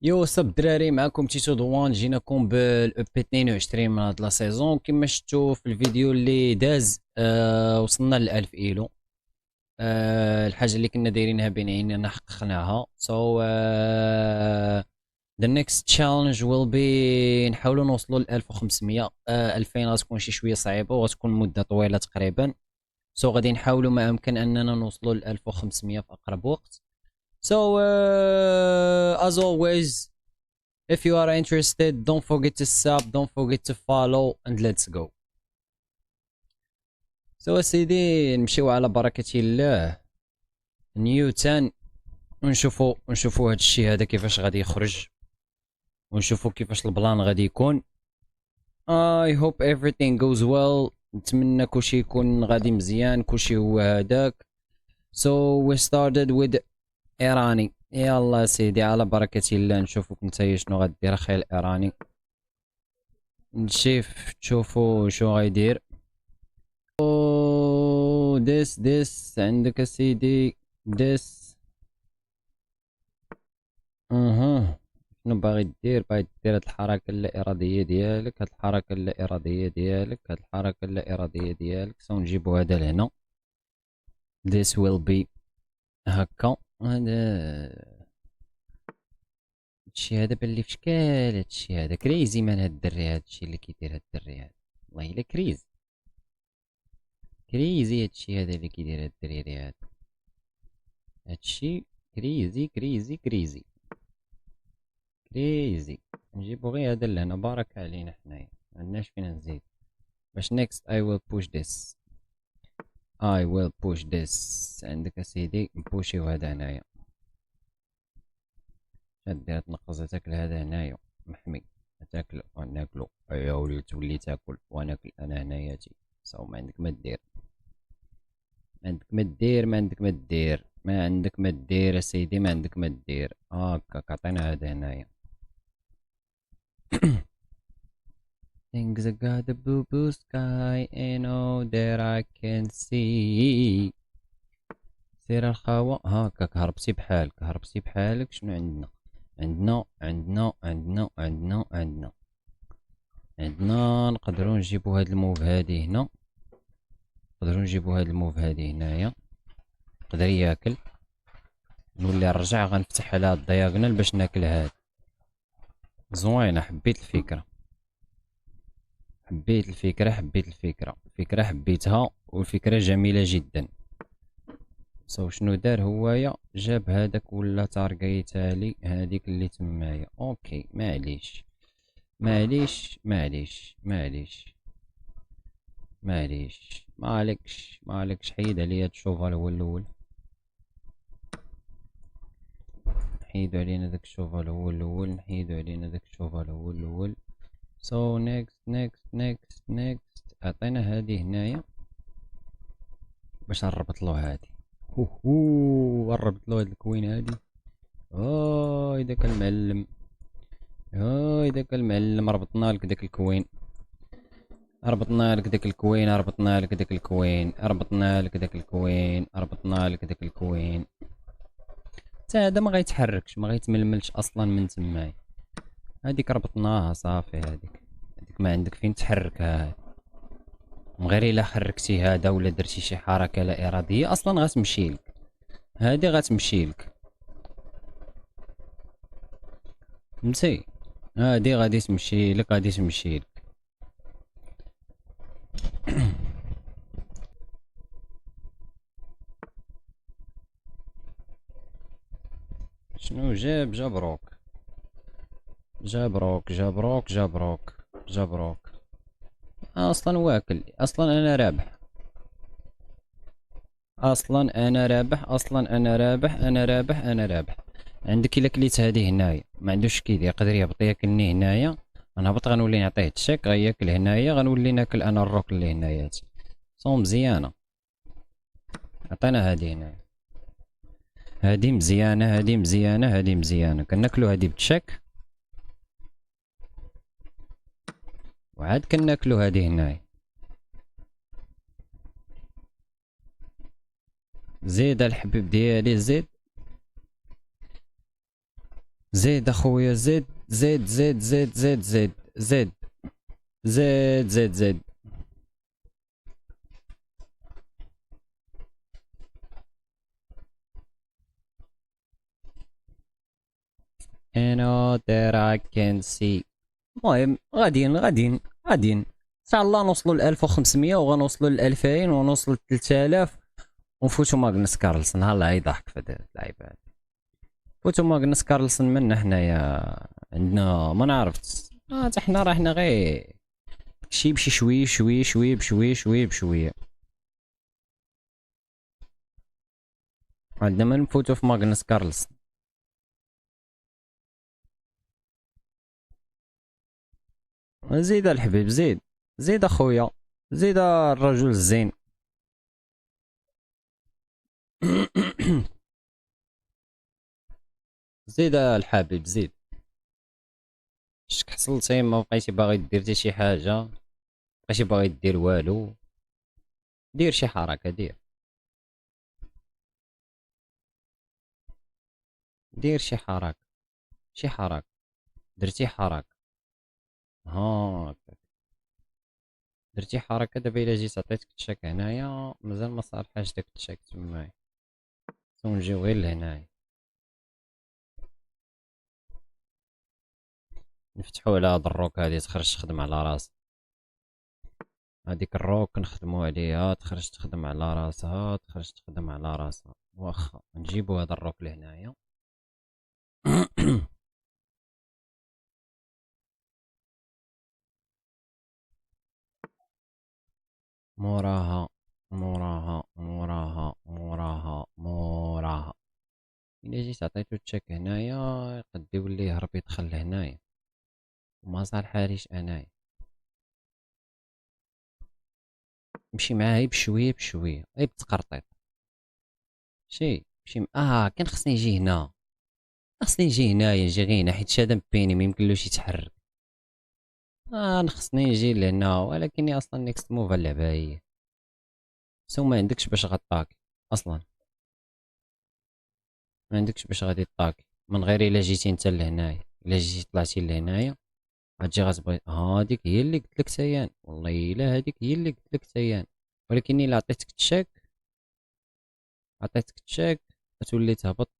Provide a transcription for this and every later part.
يو سب الدراري، معكم تيتو دوان. جيناكم بالاو بي 22 من هاد لا سيزون. كما شفتوا في الفيديو اللي داز وصلنا ل 1000 ايلو. الحاجه اللي كنا دايرينها بين عينينا حققناها. سو the next challenge will be نحاولوا نوصلوا ل 1500. 2000 غتكون شي شويه صعيبه وغتكون مده طويله تقريبا. غادي نحاولوا ما امكن اننا نوصلوا ل 1500 في اقرب وقت. As always, if you are interested, don't forget to sub, don't forget to follow, and let's go. سيدي نمشيو على بركة الله. نيوتن. ونشوفوا هاد الشي هذا كيفاش غادي يخرج، ونشوفوا كيفاش البلان غادي يكون. I hope everything goes well. نتمنى كلشي يكون غادي مزيان، كلشي هو هذاك. So we started with إيراني. يلا سيدي على بركة الله، نشوفوك نتايا شنو غدير اخي الإيراني. نشيف تشوفوا شو غيدير. ديس عندك سيدي. ديس. شنو باغي دير؟ باغي دير هاد الحركة اللا إرادية ديالك، هاد الحركة اللا إرادية ديالك، هاد الحركة اللا إرادية ديالك. سو نجيبو هذا لهنا. This will be هكا. هذا هادشي هذا بان لي في شكال. هادشي هذا كريزي مان. هاد الدري، هادشي اللي كيدير هاد الدري هذا والله الا كريزي. كريزي هادشي هذا اللي كيدير هاد الدريري هذا. هادشي كريزي كريزي كريزي كريزي. نجيبو غير هذا لهنا. بارك علينا حنايا، معندناش فين نزيد. باش next I will push this. I will push this. عندك اسيدي نبوشيو هذا هنايا. شادير تنقص تاكل هذا هنايا محمي. تاكل وناكلو. يا ولي تولي تاكل وناكل انا هناياتي. سو ما عندك ما دير، ما عندك ما دير، ما عندك ما دير، ما عندك ما دير اسيدي، ما عندك ما دير. هاكاك عطينا هذا هنايا. Things I got the blue blue sky and all that I can see. سير الخاوة. هاكاك هربتي بحالك، هربتي بحالك. شنو عندنا؟ عندنا نقدروا نجيبو هاد الموف هادي هنا. نقدروا نجيبو هاد الموف هادي هنايا. يقدر ياكل. نولي نرجع غنفتح على هاد الدياغونال باش ناكل هاد. زوينة، حبيت الفكرة، حبيت الفكرة، حبيت الفكرة، الفكرة حبيتها والفكرة جميلة جدا. شنو دار هوايا؟ جاب هذاك ولا تارقيتها لي هذيك اللي تمايا. اوكي معليش معليش معليش معليش معليش. مالكش حيد عليا هاد الشوفال هو الاول. نحيدو علينا داك الشوفال هو الاول، نحيدو علينا داك الشوفال هو الاول. سو نيكست عطينا هادي هنايا باش نربطلو هادي. ربطلو هاد الكوين هادي. داك المعلم، داك المعلم. ربطنا لك داك الكوين، ربطنا لك داك الكوين، ربطنا لك داك الكوين، ربطنا لك داك الكوين، ربطنا لك داك الكوين. حتى هذا ما غيتحركش، ما غيتململش اصلا من تمايا. هذيك ربطناها صافي. هذيك ما عندك فين تحركها. غير الا حركتي هذا ولا درتي شي حركه لا اراديه اصلا غتمشي لك. هذه غتمشي لك فهمتي. هذه غادي تمشي لك، غادي تمشي لك. شنو جاب؟ جبروك جبروك جبروك جبروك جبروك. اصلا واكل. اصلا انا رابح، اصلا انا رابح، اصلا انا رابح، انا رابح، انا رابح. عندك الا كليت هذه هنايا ما عندوش كيدير، يقدر يهبط ياكلني هنايا. غنهبط غنولي نعطيه التشيك غياكل هنايا، غنولي ناكل انا الروك اللي هناياتي. مزيانه. عطينا هذه هنايا. هذه مزيانه، هذه مزيانه، هذه مزيانه. كناكلو هذه بتشيك وعاد كناكلو هذه هنايا. زيد الحبيب ديالي زيد. زيد اخويا، زيد زيد زيد زيد زيد زيد زيد زيد زيد زيد. انا there I can see. المهم غاديين ان شاء الله نوصلوا ل 1500 وغنوصلوا ل 2000 ونوصلوا ل 3000 ونفوتوا ماغنس كارلسن. هلا يضحك في هاد اللعيبه هادي. فوتوا ماغنس كارلسن منا حنايا عندنا ما نعرفش. حتى حنا راه حنا غير شي بشي شوي شوي شوي بشوي شوي بشويه. عندنا ما نفوتوا في ماغنس كارلسن. زيد الحبيب زيد، زيد اخويا، زيد الرجل الزين. زيد الحبيب زيد. شك حصلتي ما بقيتي باغي دير حتى شي حاجه، مابقيتي باغي دير والو. دير شي حركه، دير شي حركه، شي حركه. درتي حركه، ها درتي حركه. دابا الا جيت عطيتك التشاك هنايا مازال ما صالحاش داك التشاك تمايا، ونجيو غير لهنايا نفتحو على هاد الروك هادي تخرج تخدم على راسها. هاديك الروك نخدمو عليها تخرج تخدم على راسها، تخرج تخدم على راسها. واخا نجيبو هاد الروك لهنايا. موراها موراها موراها موراها موراها. الا جيت عطيتو التشاك هنايا يقد يولي يهرب يدخل لهنايا وما صالحاليش انايا. نمشي معاه غير بشويه بشويه، غير بتقرطيط. مشي كان خصني يجي هنا، خصني يجي هنايا، يجي غير هنا حيت شاد مبيني ميمكنلوش يتحرك. خصني يجي لهنا، ولكني اصلا نيكست موف اللعبه هي سو ما عندكش باش غطاكي اصلا، ما عندكش باش غادي طاكي من غير الا جيتي انت لهنايا. الا جيتي طلعتي لهنايا غتجي غتبغي هاديك هي اللي قلت لك تيان، والله الا هاديك هي اللي قلت لك تيان. ولكن الا عطيتك التشاك، عطيتك التشاك غتولي تهبط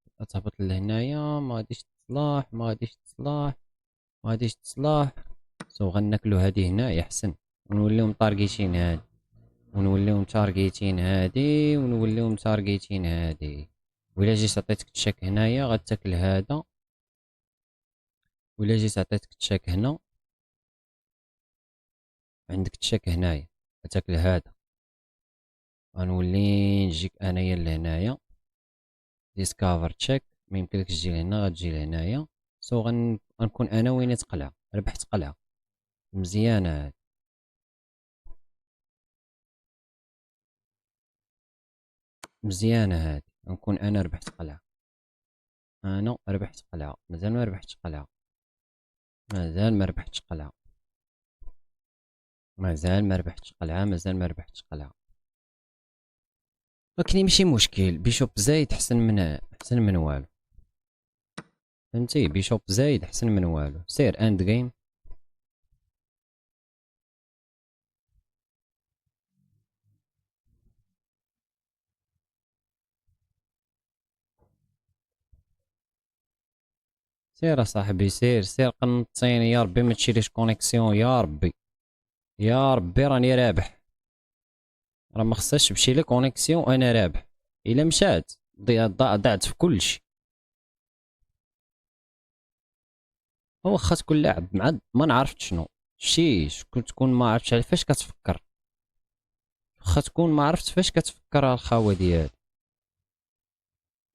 لهنايا. ما غاديش تصلاح، ما غاديش تصلاح، ما غاديش تصلاح. سو غناكلو هادي هنايا احسن، ونوليو مطارقيتين هادي، ونوليو متارقيتين هادي، ونوليو متارقيتين هادي. وإلا جيت عطيتك التشاك هنايا غتاكل هذا، وإلا جيت عطيتك التشاك هنا عندك التشاك هنايا غتاكل هذا. غنولي نجيك انايا لهنايا ديسكافر تشيك. ميمكنلكش تجي لهنا غتجي لهنايا. سو غنكون انا وينات قلعة، ربحت قلعة مزيانة هادي. مزيانة هادي، غنكون انا ربحت قلعة. انا ربحت قلعة، مازال ما ربحتش قلعة، مازال ما ربحتش قلعة، مازال ما ربحتش قلعة، مازال ما ربحتش قلعة. ولكن ماشي مشكل، بيشوب زايد احسن من والو. فهمتي؟ بيشوب زايد احسن من والو. سير اند جيم. سير اصاحبي، سير قنطيني يا ربي ما تشيليش كونيكسيون يا ربي، يا ربي راني رابح. راه ما خصهاش تمشي لي كونيكسيون وانا رابح. الا مشات ضعت في كلشي. هو واخا تكون لاعب مع ما نعرفت شنو شتيش كنت تكون ما عرفتش على فاش كتفكر. واخا تكون ما عرفت فاش كتفكر الخاوه ديالي.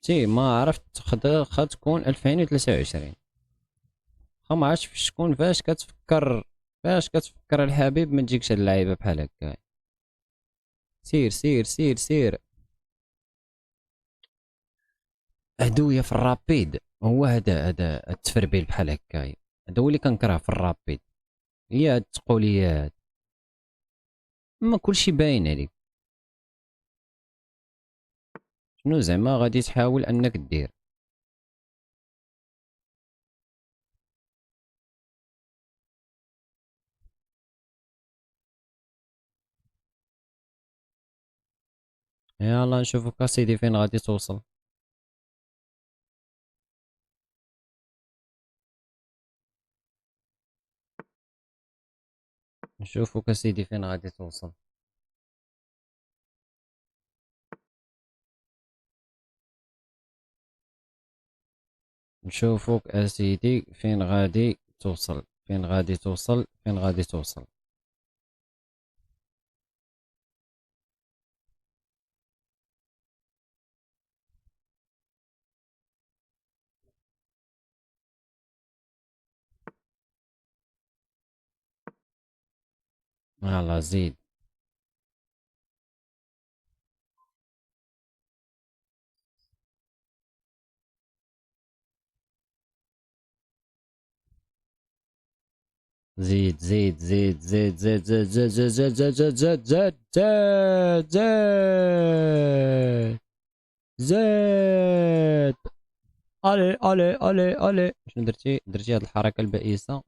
تي ما عرفت خا تكون 2023. خا ما عرفتش فاش تكون فاش كتفكر. فاش كتفكر الحبيب ما تجيكش هاد اللعيبه بحال هكا. سير سير سير سير. عدوية في الرابيد هو هذا التفربيل بحال هكايا. هذا هو اللي كنكره في الرابيد، هي هاد التقوليات. اما كلشي باين عليك. شنو زعما غادي تحاول انك دير؟ يلا نشوفك اسيدي فين غادي توصل. نشوفك اسيدي فين غادي توصل. نشوفك اسيدي فين غادي توصل. فين غادي توصل. فين غادي توصل. يلا زيد. زيد زيد زيد زيد زيد زيد زيد زيد زيد زيد زيد زيد زيد زيد زيد. الي الي الي الي. شنو درتي؟ درتي هاد الحركة البائسة.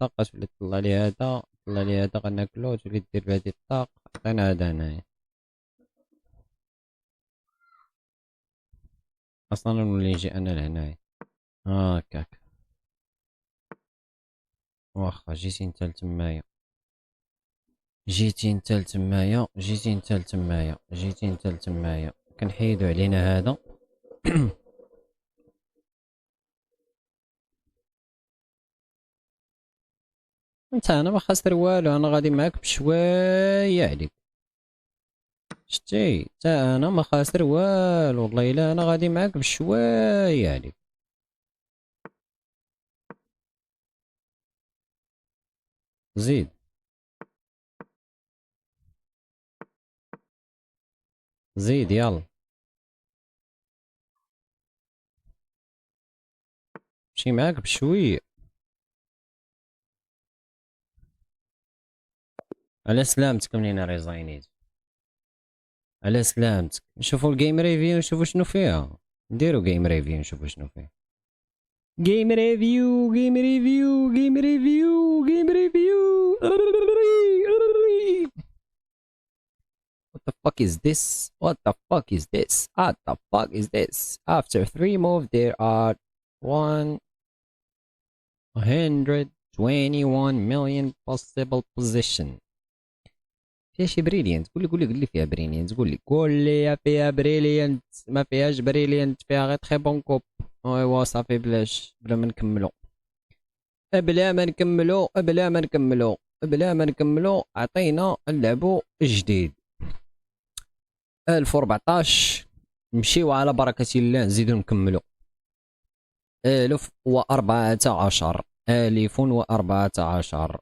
طاقة تولي تطلع لي هذا، تطلع لي هذا غناكلو، تولي دير بهادي الطاق. عطينا هذا هنايا. اصلا نولي نجي انا لهنايا. هاكاك. واخا جيتي نتا لتمايا. جيتي نتا لتمايا. جيتي نتا لتمايا. جيتي نتا لتمايا. كنحيدو علينا هذا. انت انا ما خاسر والو، انا غادي معاك بشويه عليك. شتي تا انا ما خاسر والو والله الا انا غادي معاك بشويه عليك. زيد. زيد يلا. مشي معاك بشويه. على سلامتك منين ريزاينيت. على سلامتك. نشوفوا الجيم ريفيو نشوفوا شنو فيها. نديرو جيم ريفيو نشوفوا شنو فيها. جيم ريفيو جيم ريفيو جيم ريفيو جيم ريفيو. What the fuck is this? What the fuck is this? What the fuck is this? After 3 moves, there are 121 million possible position. فيها شي بريليانت؟ قول لي فيها بريليانت. قول لي فيها بريليانت. ما فيهاش بريليانت، فيها غير تخي بون كوب. ايوا صافي بلا ما نكملو. بلا ما نكملو عطينا نلعبو جديد. 1014. نمشيو على بركة الله نزيدو نكملو. 1014. 1014.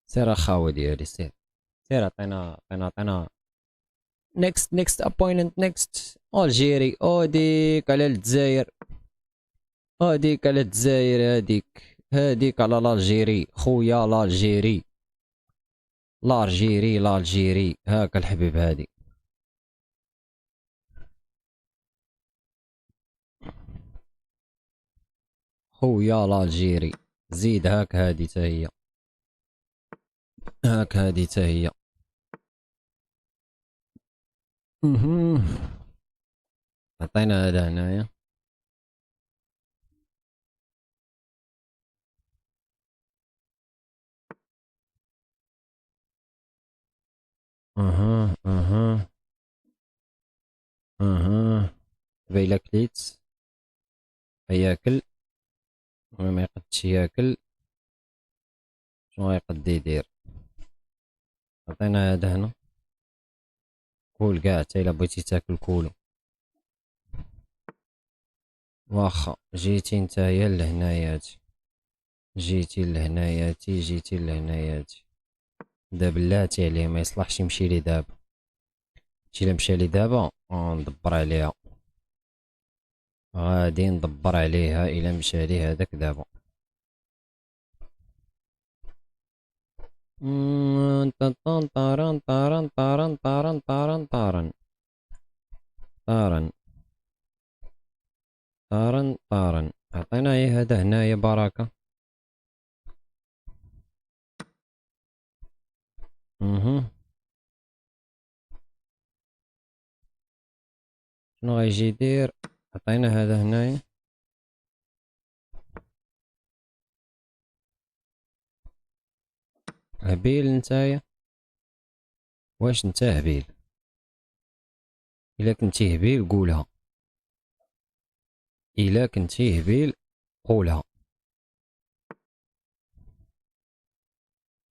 سير اخاوي ديالي سير. سير عطينا. نيكست ابوينت نيكست. الجيري هاديك على الجزائر. هاديك على الجزائر. هاديك على الجيري خويا. الجيري هاك الحبيب هادي. خويا الجيري. زيد هاك هادي تا هي. هاك هادي تا هي. عطينا هذا هنايا. اها. بيلا كليت ياكل ولا ما يقدش ياكل. شنو يقد يدير؟ عطينا هذا هنا. كول كاع حتى الا بغيتي تاكل كولو. واخا جيتي نتايا لهناياتي. جيتي لهناياتي. دابا بلاتي عليه ما يصلحش يمشي لي دابا. شي مشى لي دابا ندبر عليها. غادي ندبر عليها الا مشى لي هذاك دابا. طارن طارن طارن طارن طارن طارن طارن طارن طارن طارن. عطينا هذا هنايا بركة. شنو غيجي يدير؟ عطينا هذا هنايا. هبيل نتايا، واش نتا هبيل؟ الا كنتي هبيل قولها، الا كنتي هبيل قولها،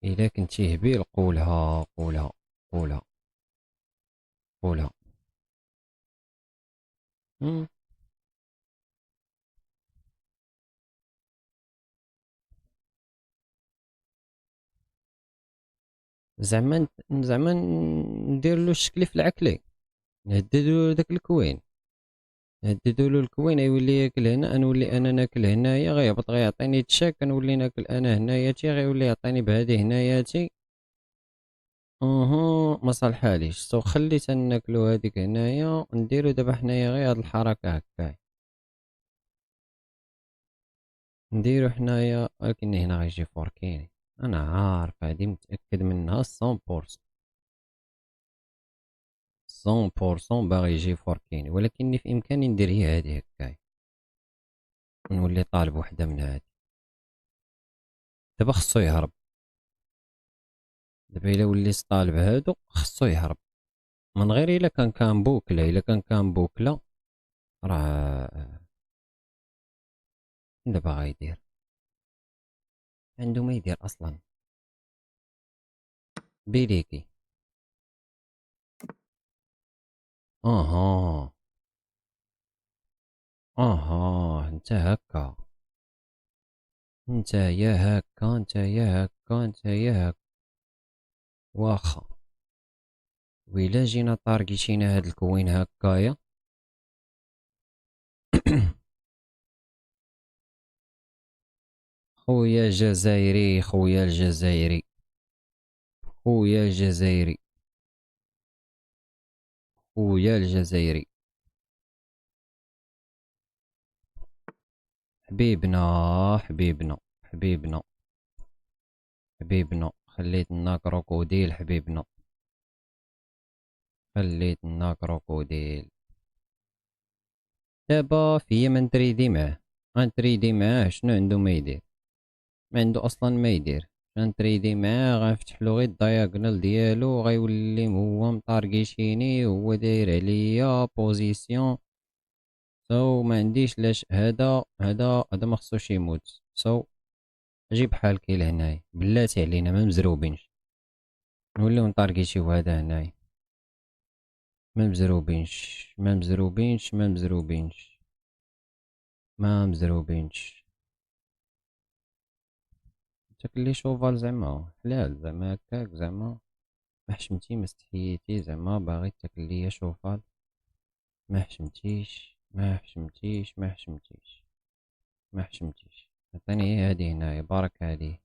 الا كنتي هبيل قولها قولها قولها قولها. زعما ندير له الشكل في العكلي، نهددو داك الكوين، نهددو له الكوين يولي ياكل هنا، نولي انا ناكل هنايا، غيهبط غيعطيني تشاك، كنولي ناكل انا هناياتي، غيولي يعطيني بهادي هناياتي. ما صالحاليش، سو خليت ناكلو هاديك هنايا، نديرو دابا حنايا غير هاد الحركة هكايا، نديرو حنايا، ولكن هنا غيجي فوركيني، انا عارف هادي متأكد منها 100%، 100% باغي يجي فوركيني، ولكني في امكاني ندير هي هادي هكايا، نولي طالب وحدة من هادي. دابا خصو يهرب، دابا الا وليت طالب هادو خصو يهرب، من غير الا كان بوكلا، الا كان بوكلا راه دابا غيدير، عندو ما يدير اصلا. بيليكي، اها اها، انت هكا، انت يا هكا، انت يا هكا، انت يا هكا، واخا ويلا جينا طارقيشينا هاد الكوين هكايا. خويا الجزائري، خويا الجزائري، خويا الجزائري، خويا الجزائري، حبيبنا حبيبنا حبيبنا حبيبنا، خليت لنا كروكوديل حبيبنا، خليت لنا كروكوديل. دابا فيا ما نتريدي معاه، غنتريدي معاه شنو عندو ما يدير؟ ما عندو اصلا ما يدير، غنتريدي معاه غنفتحلو غير الدياغونال ديالو، غيولي هو مطارقيشيني، هو داير عليا بوزيسيون. سو ما عنديش لاش، هذا ما خصوش يموت. سو جي بحالك لهنايا، بلاتي علينا ما مزروبينش، نوليو نطارقيشيو هذا هنايا، ما مزروبينش ما مزروبينش ما مزروبينش ما مزروبينش. تاكلي شوفال زعما حلال، زعما هكاك، زعما ما حشمتي ما استحييتي، زعما باغي تاكل ليا شوفال؟ ما حشمتيش ما حشمتيش ما حشمتيش ما حشمتيش. عطيني هي هادي هنايا، بارك عليه.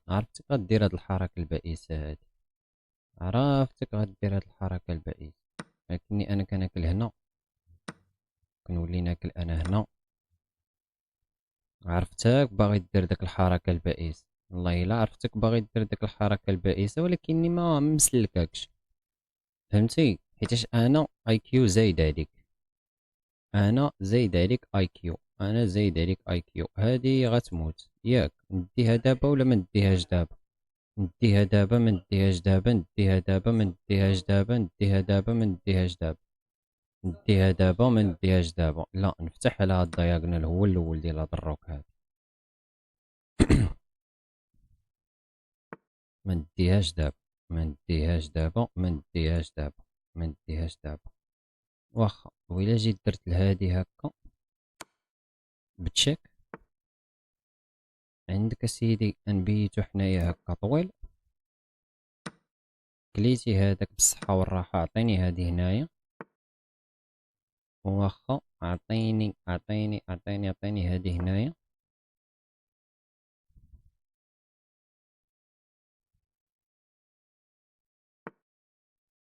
عرفتك غدير هاد الحركة البائسة هادي، عرفتك غدير هاد الحركة البائسة، لكني انا كناكل هنا، كنولي ناكل انا هنا. عرفتك باغي دير داك الحركة البائسة، والله الا عرفتك باغي دير داك الحركة البائسة، ولكني ما مسلككش، فهمتي؟ حيتاش انا اي كيو زايد عليك، انا زايد عليك اي كيو، انا زايد عليك اي كيو، هادي غتموت ياك، نديها دابا ولا ما نديهاش دابا؟ نديها دابا ما نديهاش دابا، نديها دابا ما نديهاش دابا، نديها دابا ما نديهاش دابا، نديها دابا ما نديهاش دابا، لا نفتح على هاد الدياغونال هو الاول ديال هاد الروك هذا. ما نديهاش دابا ما نديهاش دابا ما نديهاش دابا ما نديهاش دابا. واخا ويلا جيت درت لهادي هكا بتشيك، عندك اسيدي نبيتو حنايا هكا طويل، كليتي هذاك بالصحة والراحة، عطيني هادي هنايا، واخا عطيني هادي هنايا،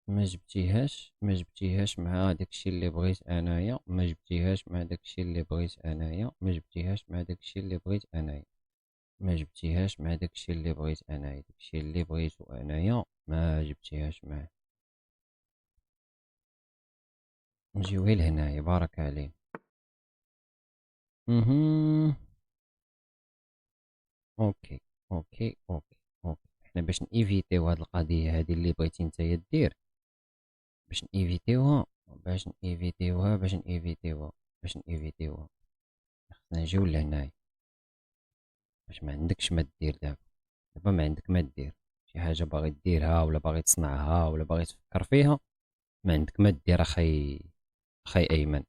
ما جبتيهاش مع داكشي اللي بغيت انايا، ما جبتيهاش مع داكشي اللي بغيت انايا، ما جبتيهاش مع داكشي اللي بغيت انايا. ما جبتيهاش مع داكشي اللي بغيت انايا، داكشي اللي بغيتو انايا ما جبتيهاش معاه. نجيو غير لهنايا بارك عليه. اها. اوكي اوكي اوكي اوكي. حنا باش نيفيتيو هاد القضيه هادي اللي بغيتي نتايا دير، باش نيفيتيوها باش نيفيتيوها باش نيفيتيوها باش نيفيتيوها خصنا نجيو لهنايا. باش ما عندكش ما دير دابا، دابا ما عندك ما دير. شي حاجه باغي ديرها ولا باغي تصنعها ولا باغي تفكر فيها، ما عندك ما دير اخي. اخي ايمن،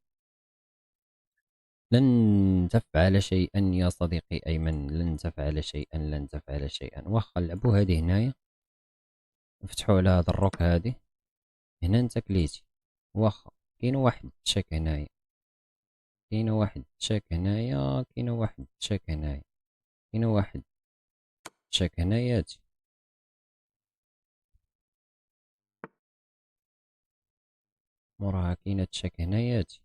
لن تفعل شيئا يا صديقي ايمن، لن تفعل شيئا، لن تفعل شيئا. واخا نلعبو هادي هنايا، نفتحو على هاد الروك هادي. هنا انت كليتي، واخا كاين واحد تشاك هنايا، كاين واحد تشاك هنايا، كاين واحد تشاك هنايا، كاين واحد تشاك هناياتي. موراها كاينة تشاك هناياتي.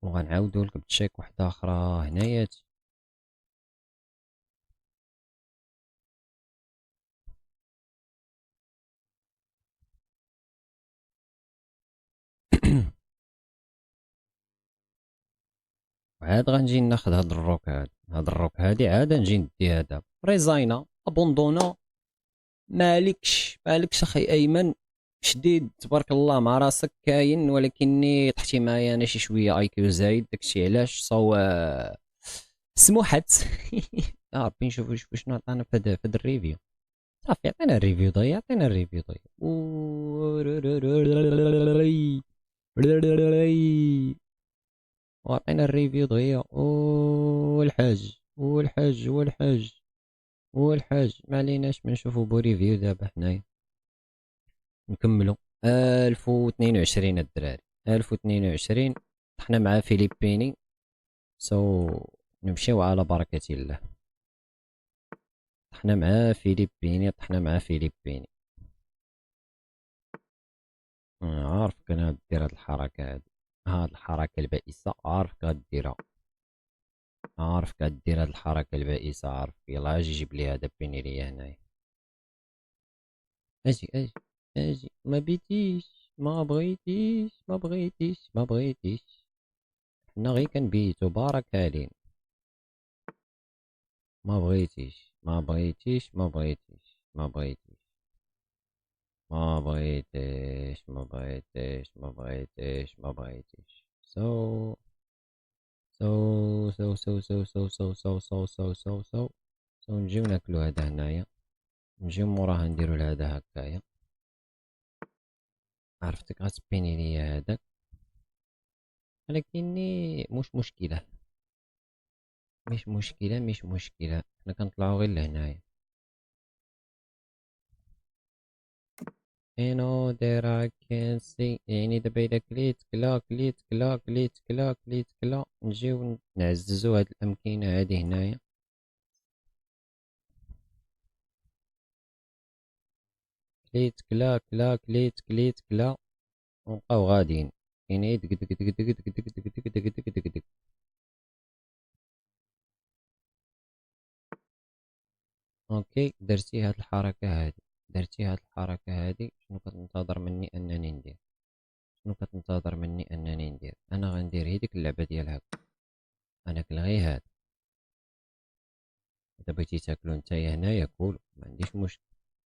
وغنعاودو لك بتشاك وحدة أخرى هناياتي. وعاد غنجي ناخد هاد الروك هادي، هاد الروك هادي عاد نجي نديها دابا. ريزاينا ابوندونا. مالكش اخي ايمن. شديد تبارك الله مع راسك كاين، ولكني طحتي معايا انا شي شويه اي كيو زايد، داكشي علاش صو سموحت. يا ربي نشوفو شنو عطانا في هاد الريفيو. صافي عطينا الريفيو ضيع، عطينا الريفيو ضيع. وعطينا الريفيو ضيع. والحاج والحاج والحاج والحاج ما عليناش، ما نشوفو بو ريفيو دابا حنايا. نكملو. 1022 الدراري، 1022. طحنا مع فيليبيني. سو نمشيو على بركة الله. طحنا مع فيليبيني، طحنا مع فيليبيني. عارفك انا غدير هاد الحركة هادي، هاد الحركة البائسة عارفك غديرها، عارفك غدير هاد الحركة البائسة، عارف. يلا اجي جيب لي هذا بيني ليا هنايا. اجي اجي اجي. ما بيتيش، ما بغيتيش، ما بغيتيش، ما بغيتيش. حنا غير كنبيتو بارك علينا. ما بغيتيش، ما بغيتيش، ما بغيتيش، ما بغيتيش، ما بغيتيش، ما بغيتيش، ما بغيتيش، ما بغيتيش. سو نجيو ناكلو هذا هنايا، نجيو موراه نديرو لهذا هكايا. عرفتك غتبيني ليا هذاك، ولكني مش مشكلة، مش مشكلة، مش مشكلة. حنا كنطلعو غير لهنايا. You know that I can see. يعني دابا إلا كليت كلا كليت كلا كليت كلا كليت كلا، نجيو نعززو هاد الأمكنة هادي هنايا. كليت كلا كلا كليت كليت كلا، ونبقاو غاديين. يعني دق دق دق دق دق دق دق دق دق دق دق دق. اوكي درتي هاد الحركة هادي، درتي هاد الحركة هادي. شنو كتنتظر مني أنني ندير؟ شنو كتنتظر مني أنني ندير؟ أنا غندير هي ديك اللعبة ديال هاكا. أنا كنلغي هاد. إذا بغيتي تاكلو نتايا هنايا كولو، ما عنديش مشكل.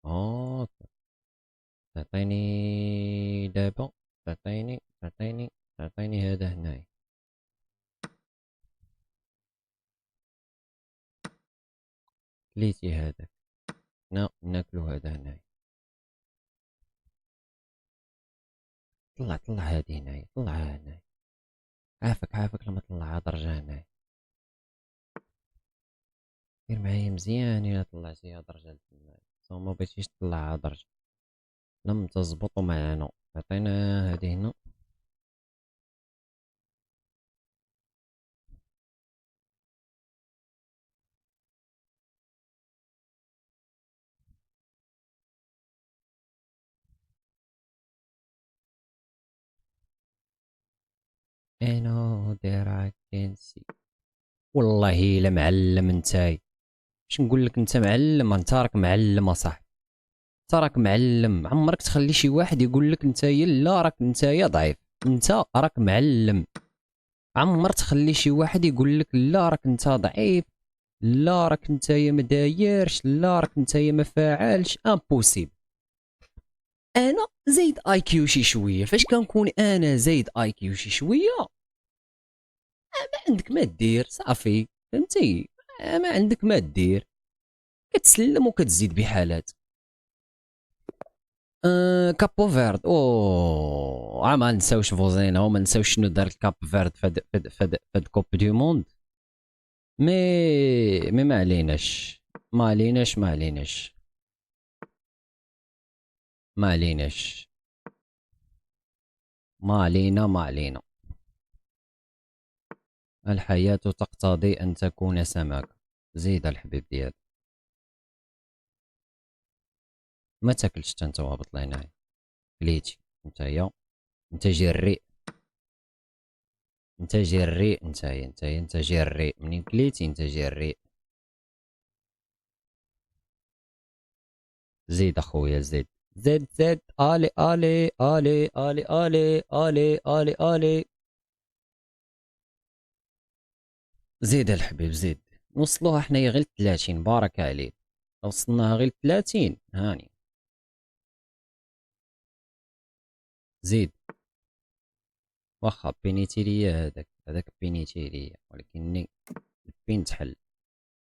هاكا. تعطيني دابا، تعطيني هذا هنايا. كليتي هذاك. ناكلو هذا هنايا. طلع هادي هنايا، طلعها هنايا. عافاك لما طلعها درجة هنايا. دير معايا مزيان إلا طلعتيها درجة لتمايا. سو ما بغيتيش تطلعها درجة، لم تزبط معنا. عطينا هادي هنا. انا داير كنسي. والله الا معلم نتاي. باش نقول لك انت معلم، انت راك معلم اصاحبي. انت راك معلم، عمرك تخلي شي واحد يقول لك نتايا لا راك نتايا ضعيف. انت راك معلم، عمر تخلي شي واحد يقول لك لا راك انت ضعيف، لا راك نتايا ما دايرش، لا راك نتايا ما فاعلش. امبوسيبل. انا زايد اي كيو شي شويه، فاش كنكون انا زايد اي كيو شي شويه ما عندك ما دير صافي، فهمتي؟ ما عندك ما دير، كتسلم وكتزيد بحالات. كابو فيرد، ما نساوش فوزينا وما نساوش شنو دار الكاب فيرد فهاد كوب دو موند. مي ما عليناش، ما عليناش ما عليناش ما عليناش، ما علينا ما علينا. الحياة تقتضي أن تكون سمكة. زيد الحبيب ديالي. ما تاكلش انت وهبط لهنايا، كليتي نتايا، انت جريء، انت جريء نتايا، انت جريء منين كليتي، انت جريء. زيد اخويا زيد، زيد زيد، الي الي الي الي الي الي الي الي. زيد الحبيب زيد. نوصلوها حنايا غير 30، بارك عليك. لو وصلناها غير 30 هاني. زيد. واخا بينيتي ليا هذاك بينيتي ليا، ولكني البين تحل.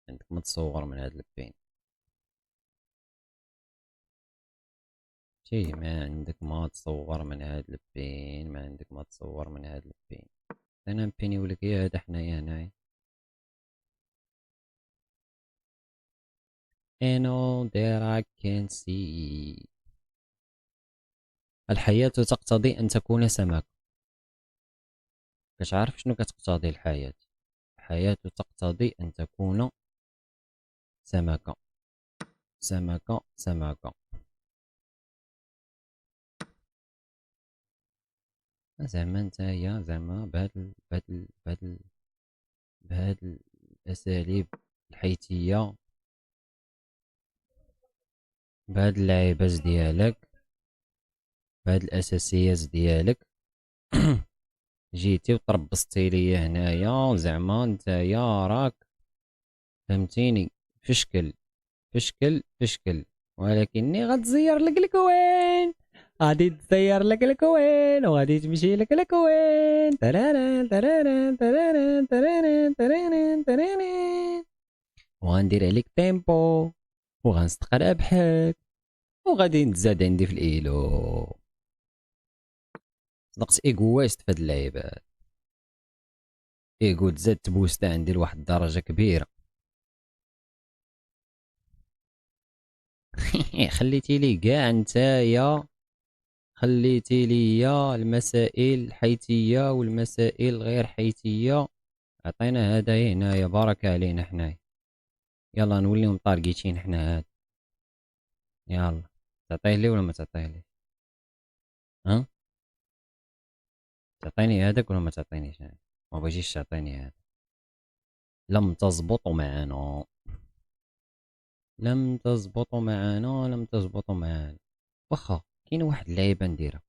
عندك ما تصور من هذا البين. شي ما عندك ما تصور من هذا البين، ما عندك ما تصور من هذا البين. انا نبيني ولك يا هذا حنايا هنايا. I know that I can see. الحياة تقتضي أن تكون سمكة. كتعرف شنو كتقتضي الحياة؟ الحياة تقتضي أن تكون سمكة. سمكة سمكة. زعما نتايا زعما بهاد الأساليب الحيتية، بهاد اللعيبات ديالك، بهاد الأساسيات ديالك جيتي وتربصتي ليا هنايا، زعما نتايا راك فهمتيني فشكل فشكل فشكل. ولكني غتزير لك الكوين، غادي تزير لك الكوين وغادي تمشي لك الكوين. تراران تراران تراران تراران تراران تراران. وغندير عليك تيمبو وغنستقرا بحال، وغادي نتزاد عندي في الايلو. صدقت ايغويست في هاد اللعيبات. ايغو تزاد تبوستا عندي لواحد الدرجة كبيرة. خليتي لي كاع نتايا، خليتي ليا المسائل الحيتية والمسائل غير حيتية. عطينا هذا هنايا، بارك علينا حنايا. يلا نوليو مطارقيتين حنا هاد. يلا تعطيه لي ولا ما تعطيه لي؟ ها تعطيني هذاك ولا ما تعطينيش هذاك؟ ما بغيتيش تعطيني هذا. لم تزبط معنا، لم تزبط معنا، لم تزبط معنا. واخا كاين واحد اللعيبة نديرها،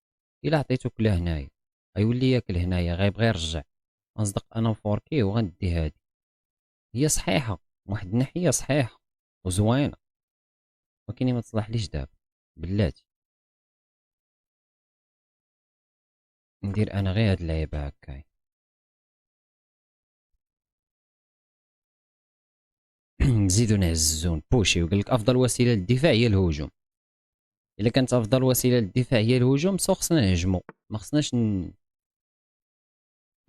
الا عطيتوك لهنايا غيولي ياكل هنايا، غيبغي يرجع. غنصدق انا فوركي وغندي هادي. هي صحيحة من واحد الناحية، صحيحة وزوينة، ولكن ما تصلحليش دابا بلاتي. ندير انا غير هاد اللعيبة هكايا. نزيدو نهززو بوشي، وقالك افضل وسيلة للدفاع هي الهجوم. الا كانت افضل وسيلة للدفاع هي الهجوم، سو خصنا نهجمو، ما خصناش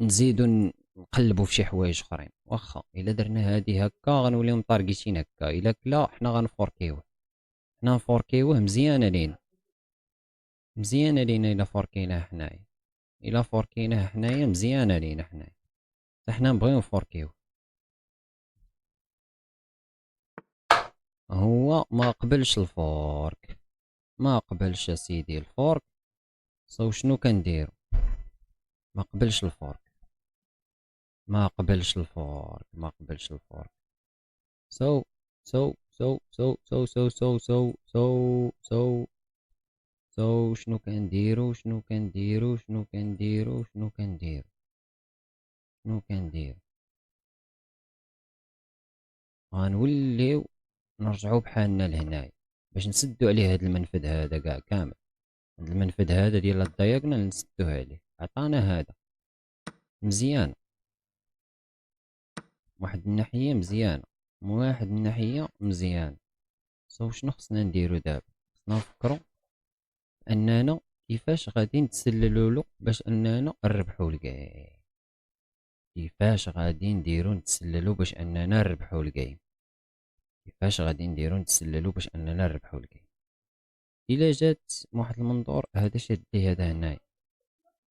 نزيدو نقلبو في شي حوايج اخرين. واخا الا درنا هادي هكا غنوليو مطارقيتين هكا، الا كلا حنا غنفوركيوه. حنا نفوركيوه مزيانة لينا، مزيانة لينا الا فوركيناه حنايا. الا فوركيناه حنايا مزيانة لينا حنايا، حنا نبغيو نفوركيوه. هو ما قبلش الفورك، ما قبلش اسيدي الفورك. صو شنو كنديرو؟ ما قبلش الفورك. ما قبلش الفورك، ما قبلش الفورك. سو سو سو سو سو سو سو سو سو سو سو شنو كنديرو، شنو كنديرو، شنو كنديرو، شنو كنديرو، شنو كنديرو؟ غنوليو نرجعو بحالنا لهنايا باش نسدو عليه هاد المنفذ هذا كاع كامل. هاد المنفذ هذا ديال الدايغنال نسدوه عليه. عطانا هذا مزيان، واحد الناحية مزيانة، واحد الناحية مزيانة. شنو خصنا نديرو دابا؟ خصنا نفكرو اننا كيفاش غادي نتسللو له باش اننا نربحو الجيم. كيفاش غادي نديرو نتسللو باش اننا نربحو الجيم؟ كيفاش غادي نديرو نتسللو باش اننا نربحو الجيم؟ الا جات من واحد المنظور هذا شدي هذا هنايا،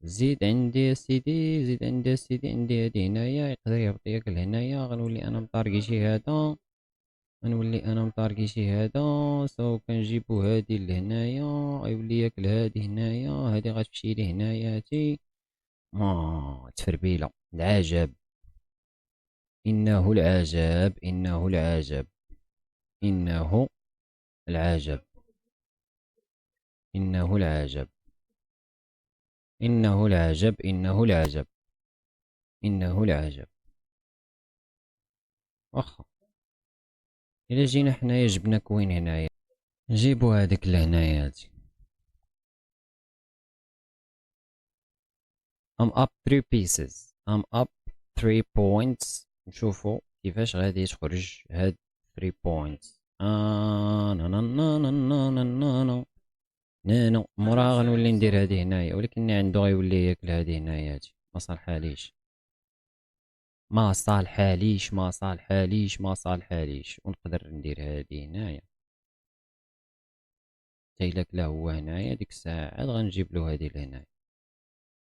زيد عندي اسيدي، زيد عندي اسيدي، عندي هادي هنايا يقدر يهبط ياكل هنايا. غنولي انا مطارقي شي هذا، غنولي انا مطارقي شي هذا. سو كنجيبو هادي لهنايا، غيولي ياكل هادي هنايا، هادي غتمشي لي هنايا هادي. تفربيلة العجب، إنه العجب، إنه العجب، إنه العجب، إنه العجب، إنه العجب، إنه العجب، إنه العجب. واخا إلا جينا حنايا جبنا كوين هنايا، نجيبو هاديك لهنايا هادي. I'm up 3 pieces. I'm up 3 points. نشوفو كيفاش غادي تخرج هاد 3 points. نا نا نا نا نا نا نا. نانو موراها غنولي ندير هادي هنايا، ولكن عندو غيولي ياكل هادي هنايا هادي. ما صالحاليش، ما صالحاليش، ما صالحاليش، ما صالحاليش. ونقدر ندير هادي هنايا حتى إلا كلا هو هنايا ديك الساعات غنجيبلو هادي لهنايا،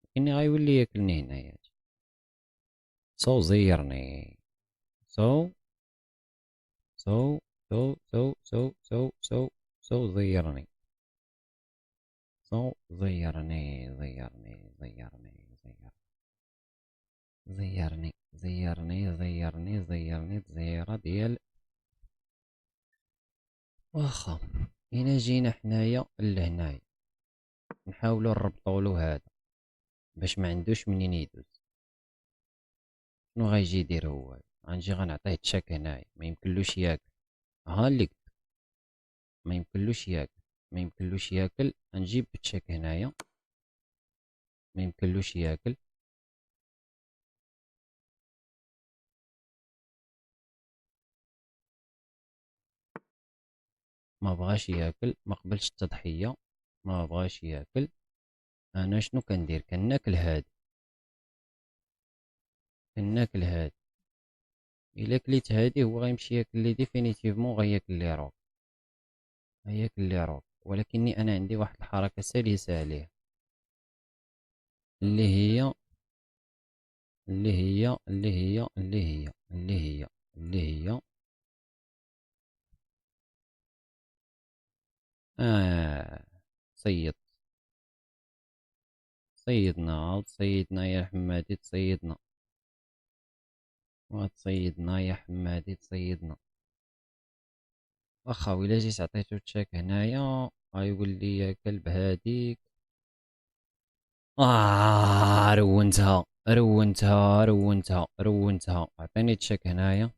لكني غيولي ياكلني هنايا هادي. سو زيرني. سو سو سو سو سو سو سو سو زيرني. سو زيرني، زيرني، زيرني، زيرني، زيرني، زيرني، زيرني، زيرني زيارة ديال. واخا إلا جينا حنايا لهنايا نحاولو نربطولو هذا باش ما عندوش منين يدوز. شنو غيجي يدير هو؟ غنجي غنعطيه تشاك هنايا، ما يمكنلوش ياكل. ها اللي قلت، ما يمكنلوش ياكل، ما يمكنلوش ياكل. غنجيب تشاك هنايا، ما يمكنلوش ياكل. ما بغاش ياكل، ما قبلش التضحية، ما بغاش ياكل. انا شنو كندير؟ كناكل هادي، كناكل هادي. الا كليت هادي هو غيمشي ياكل لي ديفينيتيفمون، غياكل لي روك، غياكل لي روك. ولكني انا عندي واحد الحركة سلسة عليه، اللي هي اللي هي اللي هي اللي هي اللي هي اللي هي صيد. صيدنا، تصيدنا يا حمادي، تصيدنا، وتصيدنا يا حمادي، تصيدنا. واخا ويلا جيت عطيتو تشاك هنايا غيولي ياكل بهاديك. رونتها، رونتها، رونتها، رونتها. عطيني تشاك هنايا،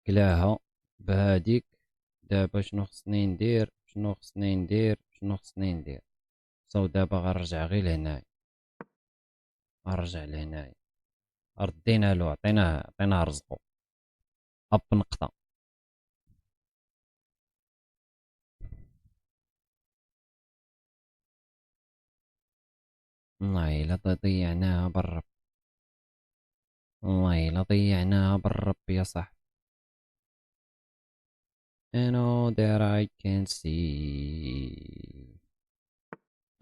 كلاها بهاديك. دابا شنو خصني ندير؟ شنو خصني ندير؟ شنو خصني ندير؟ صو دابا غنرجع غير لهنايا، غنرجع لهنايا. ردينا له، عطيناه رزقو. اب نقطة. والله الا ضيعناها بالرب، والله الا ضيعناها بالرب يا صاحبي. And all that I can see,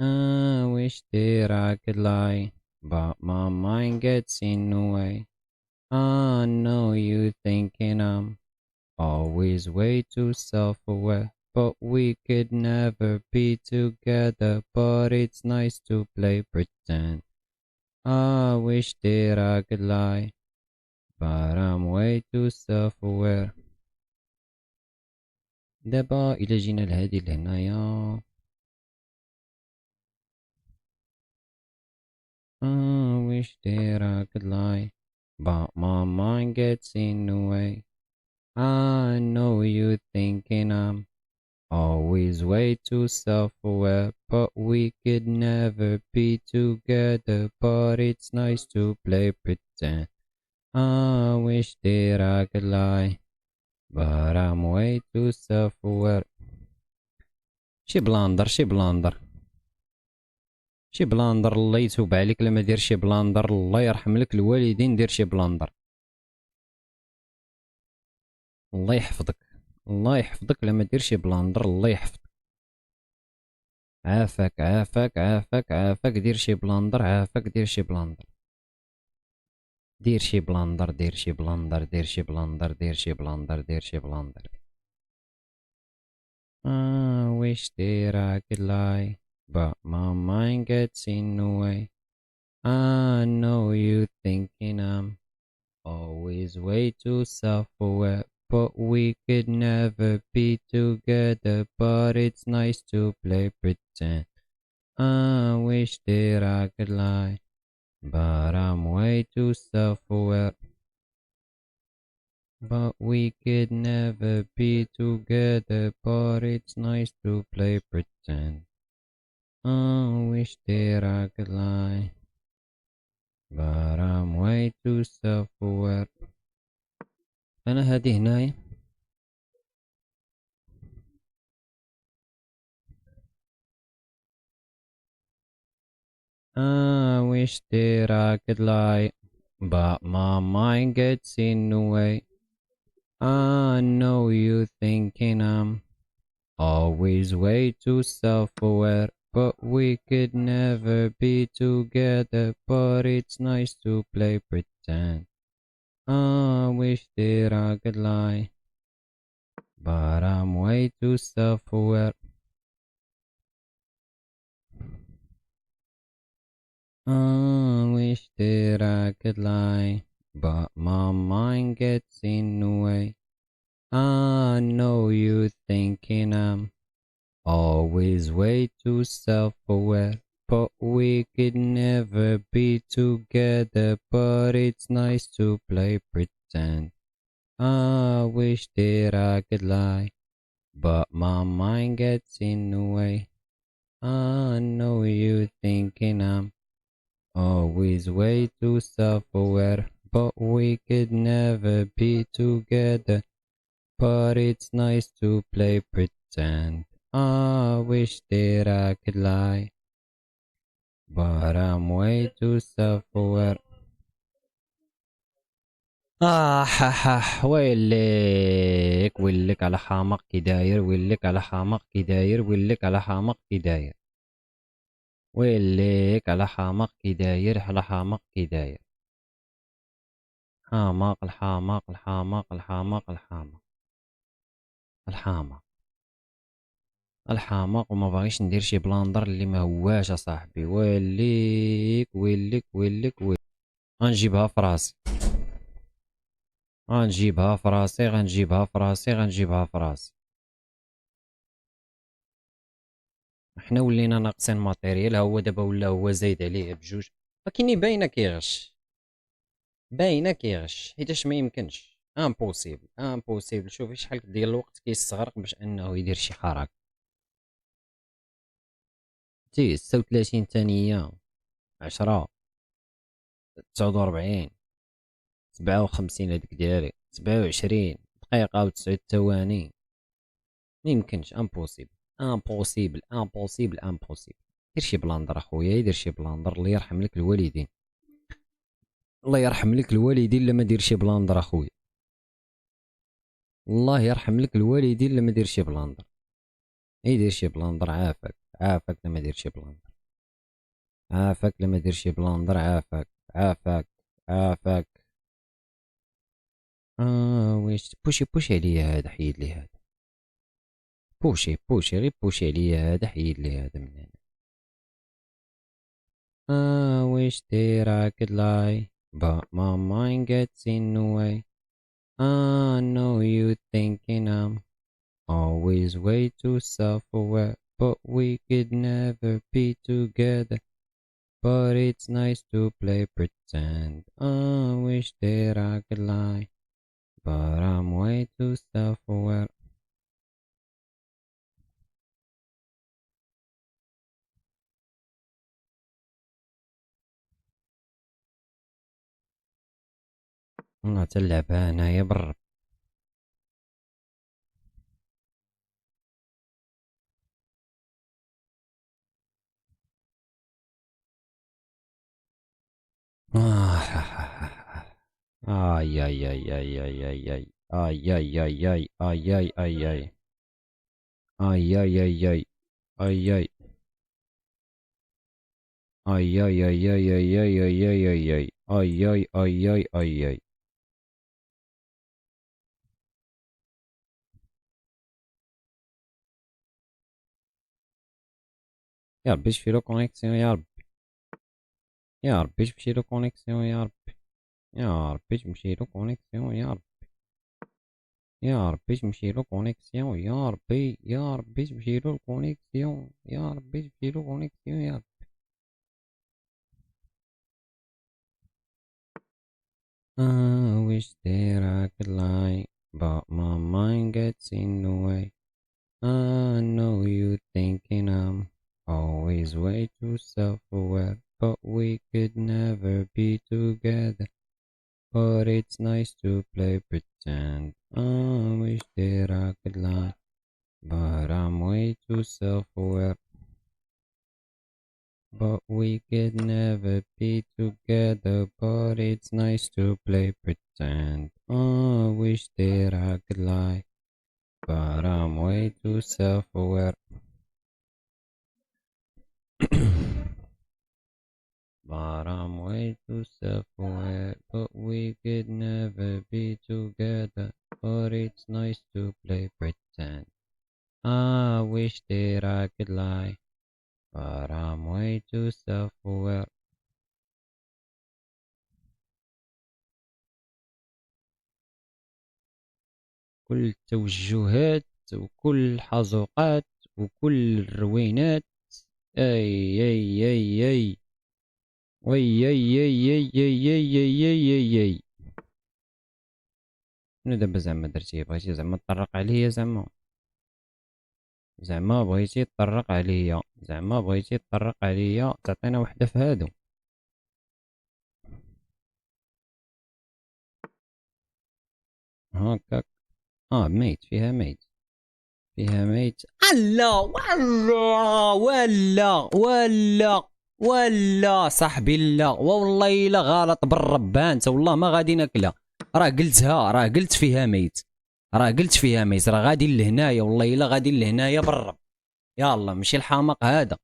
I wish that I could lie, but my mind gets in the way. I know you thinking I'm always way too self-aware. but we could never be together. But it's nice to play pretend. I wish that I could lie, but I'm way too self-aware. دابا إلا جينا لهادي لهنايا. I wish that I could lie, but my mind gets in the way. I know you thinking I'm always way too self-aware, but we could never be together. But it's nice to play pretend. I wish that I could lie, but I'm way too self-aware. شي بلاندر شي بلاندر شي بلاندر، الله يتوب عليك لما دير شي بلاندر، الله يرحم لك الوالدين، دير شي بلاندر. الله يحفظك، الله يحفظك لما دير شي بلاندر، الله يحفظك. عافاك عافاك عافاك عافاك، دير شي بلاندر، عافاك دير شي بلاندر. دير شي بلاندر دير شي بلاندر دير شي بلاندر دير شي بلاندر دير شي بلاندر. I wish that I could lie, but my mind gets in the way. I know you thinking I'm always way too self-aware, but we could never be together. But it's nice to play pretend. I wish that I could lie, but I'm way too self-aware. But we could never be together. But it's nice to play pretend. I wish that I could lie, but I'm way too self-aware. أنا هادي هنايا. I wish that I could lie, but my mind gets in the way. I know you thinking I'm always way too self-aware, but we could never be together. But it's nice to play pretend. I wish that I could lie, but I'm way too self-aware. I wish that I could lie, but my mind gets in the way. I know you thinking I'm always way too self-aware, but we could never be together. But it's nice to play pretend. I wish that I could lie, but my mind gets in the way. I know you thinking I'm always way too self-aware, but we could never be together. But it's nice to play pretend. I wish that I could lie, but I'm way too self-aware. ويلك ويلك على حماق كي داير، ويلك على حماق كي داير، ويلك على حماق كي داير، ويلك على حماق كي داير، على حماق كي داير. حماق الحماق الحماق الحماق الحماق الحماق الحماق، وما باغيش ندير شي بلاندر اللي ما هواش اصاحبي. ويليك ويليك ويليك ويليك. غنجيبها فراسي، غنجيبها فراسي، غنجيبها فراسي، غنجيبها فراسي. حنا ولينا ناقصين ماتيريال، هو دابا ولا هو زايد عليه بجوج. ولكني باينه كيغش، باينه كيغش، حيتاش ما يمكنش. امبوسيبل امبوسيبل. شوفي شحال ديال الوقت كيستغرق باش انه يدير شي حركه. 36 ثانيه، 10، 49، 57 هذيك ديالي، 27 دقيقة و9 ثواني. ميمكنش. امبوسيبل امبوسيبل امبوسيبل امبوسيبل. دير شي بلاندر اخويا، يدير شي بلاندر، الله يرحم لك الوالدين، الله يرحم لك الوالدين لما دير شي بلاندر اخويا، الله يرحم لك الوالدين لما دير شي بلاندر. يدير شي بلاندر، عافاك عافاك لما دير شي بلاندر، عافاك لما دير شي بلاندر، عافاك عافاك عافاك. ويش بوشي بوشي عليا هذا، حيد لي هذا. بوشي بوشي غير بوشي عليا هذا، حيد لي هذا من هنا. I wish that I could lie, but my mind gets in the way. I know you thinking I'm always way too self-aware, but we could never be together. But it's nice to play pretend. I wish that I could lie, but I'm way too self-aware. والله تلعبها هنايا بالرب. Ay, ay, ay, ay, ay, ay, ay. Ay, ay, ay, ay, ay, ay, ay, ay. Ay, ay, ay, ay. Ay, ay. Ay, ay, ay, ay, ay, ay, ay, ay, ay, ay. Ay, ay, ay, ay, ay, ay. يا ربي شفي له كونيكسيون، يا ربي. يا ربي تمشي له كونيكسيون، يا ربي. يا ربي تمشي له كونيكسيون، يا ربي. يا ربي تمشي له كونيكسيون، يا ربي. يا ربي تمشي له الكونيكسيون، يا ربي تمشي له كونيكسيون، يا ربي. I wish that I could lie, but my mind gets in the way. I know you thinking I'm always way too self-aware, but we could never be together. But it's nice to play pretend. I wish that I could lie, but I'm way too self-aware. But we could never be together, but it's nice to play pretend. I wish that I could lie, but I'm way too self-aware. But I'm way too self-aware, but we could never be together, but it's nice to play pretend. I wish that I could lie, but I'm way too self-aware. كل التوجهات وكل الحزوقات وكل الروينات. اي اي اي اي وي اي اي اي اي اي اي اي اي. شنو دابا زعما درتي؟ بغيتي زعما تطرق عليا؟ زعما بغيتي تطرق عليا؟ زعما بغيتي تطرق عليا؟ تعطينا وحده في هادو. هاكاك. ميت، فيها ميت، فيها ميت. لا ولا ولا ولا ولا صاحبي، لا والله الا غلط بالرب انت، والله ما غادي ناكلها. راه قلتها، راه قلت فيها ميت، راه قلت فيها ميت، راه غادي لهنايا، والله الا غادي لهنايا بالرب. يلا ماشي الحماق هذا.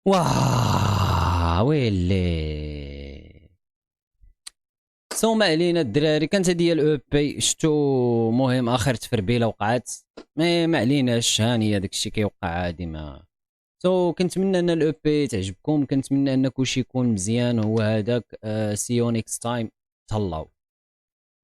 واه ويلي. سو ما علينا الدراري، كانت هذه الاو بي شتو. مهم اخر تفربيله وقعت، ما عليناش، هاني هذاك الشيء كيوقع عادي. ما كنتمنى ان الاو بي تعجبكم، كنتمنى ان كلشي يكون مزيان. هو هذاك. سي يو نيكست تايم. تهلاو.